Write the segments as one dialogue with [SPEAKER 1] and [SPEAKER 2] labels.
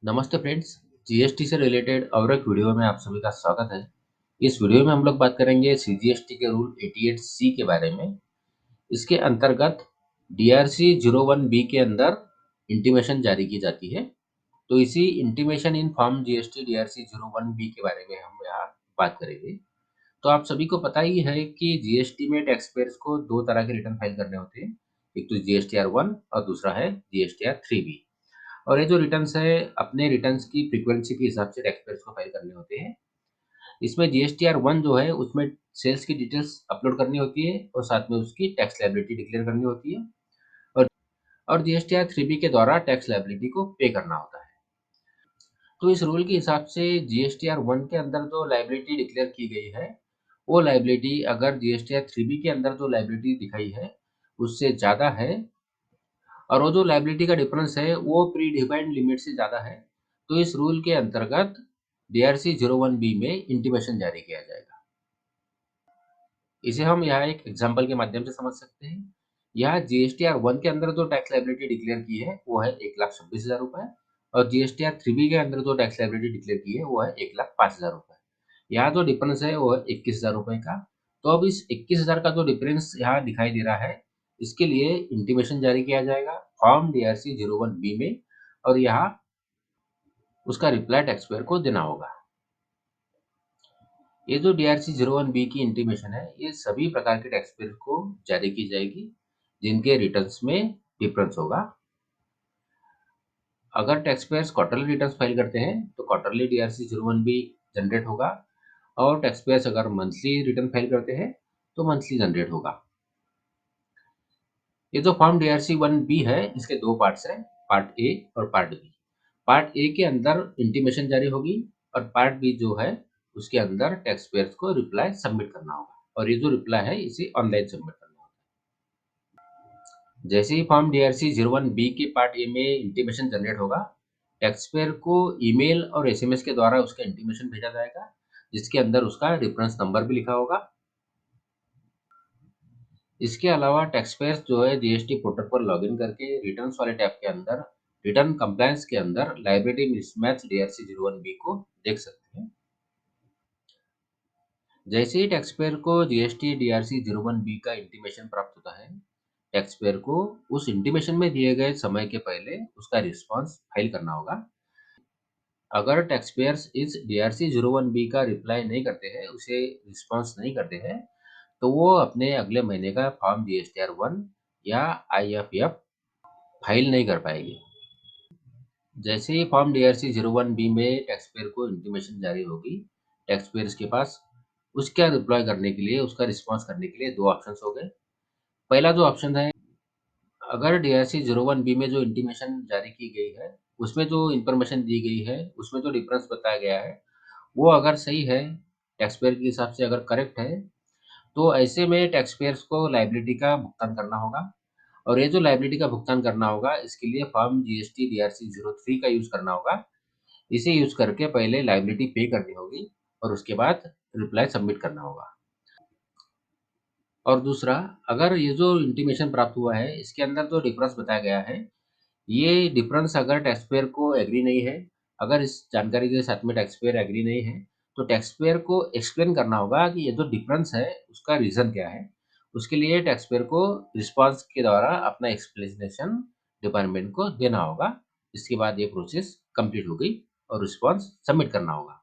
[SPEAKER 1] नमस्ते friends. GST से related और एक वीडियो में आप सभी का स्वागत है। इस वीडियो में हम लोग बात करेंगे सीजीएसटी के रूल 88C के बारे में। इसके अंतर्गत डीआरसी 01B के अंदर इंटीमेशन जारी की जाती है। तो इसी intimation in form GST DRC 01B के बारे में हम यहाँ बात करेंगे। तो आप सभी को पता ही है कि जीएसटी में टैक्स पेयर्स को दो तरह के रिटर्न फाइल करने होते हैं। एक तो जीएसटीआर 1 और दूसरा है जीएसटीआर 3B। और ये जो रिटर्न्स है अपने रिटर्न्स की फ्रीक्वेंसी के हिसाब से टैक्स पेयर्स को फाइल करने होते हैं। इसमें जीएसटीआर 1 जो है उसमें सेल्स की डिटेल्स अपलोड करनी होती है और साथ में उसकी टैक्स लायबिलिटी डिक्लेयर करनी होती है। और जीएसटीआर 3B के द्वारा टैक्स लायबिलिटी को पे करना होता है। तो इस रूल के हिसाब से जीएसटीआर 1 के अंदर जो लायबिलिटी डिक्लेयर की गई है वो लायबिलिटी अगर जीएसटीआर 3B के अंदर जो लायबिलिटी दिखाई है उससे ज़्यादा है और वो जो लायबिलिटी का डिफरेंस है वो प्री डिफाइंड लिमिट से ज़्यादा है, तो इस रूल के अंतर्गत डीआरसी 01B में इंटीमेशन जारी किया जाएगा। इसे हम यहाँ एक एग्जांपल के माध्यम से समझ सकते हैं। यहाँ जीएसटीआर 1 के अंदर जो टैक्स लायबिलिटी डिक्लेयर की है वो है 1,26,000 रुपए और जीएसटीआर 3B के अंदर जो टैक्स लायबिलिटी डिक्लेयर की है वो है 1,05,000 रुपए। यहाँ जो डिफरेंस है वो है 21,000 रुपए का। तो अब इस 21,000 का जो डिफरेंस यहाँ दिखाई दे रहा है इसके लिए इंटीमेशन जारी किया जाएगा फॉर्म डीआरसी 01B में और यहाँ उसका रिप्लाई टैक्स पेयर को देना होगा। ये जो डीआरसी 01B की इंटीमेशन है ये सभी प्रकार के टैक्स पेयर को जारी की जाएगी जिनके रिटर्न्स में डिफरेंस होगा। अगर tax payers quarterly returns file करते हैं तो क्वार्टरली डीआरसी 01B जनरेट होगा और टैक्स पेयर्स अगर मंथली रिटर्न फाइल करते हैं तो मंथली जनरेट होगा। ये जो फॉर्म डीआरसी 1B है इसके दो पार्ट्स हैं, पार्ट ए और पार्ट बी। पार्ट ए के अंदर इंटीमेशन जारी होगी और पार्ट बी जो है उसके अंदर टैक्स पेयर्स को रिप्लाई सबमिट करना होगा और ये जो रिप्लाई है इसे ऑनलाइन सबमिट करना होगा। जैसे ही फॉर्म डीआरसी 01B के पार्ट ए में इंटीमेशन जनरेट होगा, टैक्स पेयर को ईमेल और एसएमएस के द्वारा उसका इंटीमेशन भेजा जाएगा जिसके अंदर उसका रेफरेंस नंबर भी लिखा होगा। इसके अलावा टैक्स पेयर्स जो है जीएसटी पोर्टल पर लॉगिन करके रिटर्न्स वाले टैब के अंदर रिटर्न कंप्लायंस के अंदर लायबिलिटी मिसमैच डीआरसी 01B को देख सकते हैं। जैसे ही टैक्स पेयर को जीएसटी डीआरसी 01B का इंटीमेशन प्राप्त होता है, टैक्स पेयर को उस इंटीमेशन में दिए गए समय के पहले उसका रिस्पांस फाइल करना होगा। अगर टैक्स पेयर्स इस डीआरसी 01B का रिप्लाई नहीं करते हैं, उसे रिस्पांस नहीं करते हैं, तो वो अपने अगले महीने का फॉर्म जीएसटीआर 1 या आईएफएफ फाइल नहीं कर पाएगी। जैसे ही फॉर्म डीआरसी 01B में टैक्स पेयर को इंटीमेशन जारी होगी, टैक्स पेयर्स के पास उसका रिप्लाई करने के लिए उसका रिस्पांस करने के लिए दो ऑप्शंस हो गए। पहला जो ऑप्शन है, अगर डीआरसी 01B में जो इंटीमेशन जारी की गई है उसमें जो इंफॉर्मेशन दी गई है उसमें जो डिफरेंस बताया गया है वो अगर सही है, टैक्स पेयर के हिसाब से अगर करेक्ट है, तो ऐसे में टैक्स पेयर्स को लायबिलिटी का भुगतान करना होगा और ये जो लायबिलिटी का भुगतान करना होगा इसके लिए फॉर्म जीएसटी डीआरसी 03 का यूज करना होगा। इसे यूज करके पहले लायबिलिटी पे करनी होगी और उसके बाद रिप्लाई सबमिट करना होगा। और दूसरा, अगर ये जो इंटीमेशन प्राप्त हुआ है इसके अंदर जो डिफरेंस बताया गया है ये डिफरेंस अगर टैक्स पेयर को एग्री नहीं है, अगर इस जानकारी के साथ में टैक्स पेयर एग्री नहीं है, तो टैक्स पेयर को एक्सप्लेन करना होगा कि ये जो डिफरेंस है उसका रीज़न क्या है। उसके लिए टैक्स पेयर को रिस्पॉन्स के द्वारा अपना एक्सप्लेनेशन डिपार्टमेंट को देना होगा। इसके बाद ये प्रोसेस कंप्लीट हो गई और रिस्पॉन्स सबमिट करना होगा।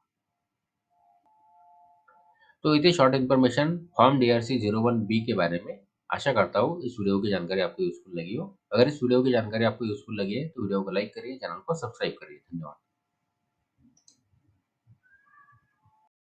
[SPEAKER 1] तो इतनी short information form DRC 01B के बारे में। आशा करता हूँ इस वीडियो की जानकारी आपको यूज़फुल लगी हो। अगर इस वीडियो की जानकारी आपको यूज़फुल लगी है तो वीडियो को लाइक करिए, चैनल को सब्सक्राइब करिए। धन्यवाद।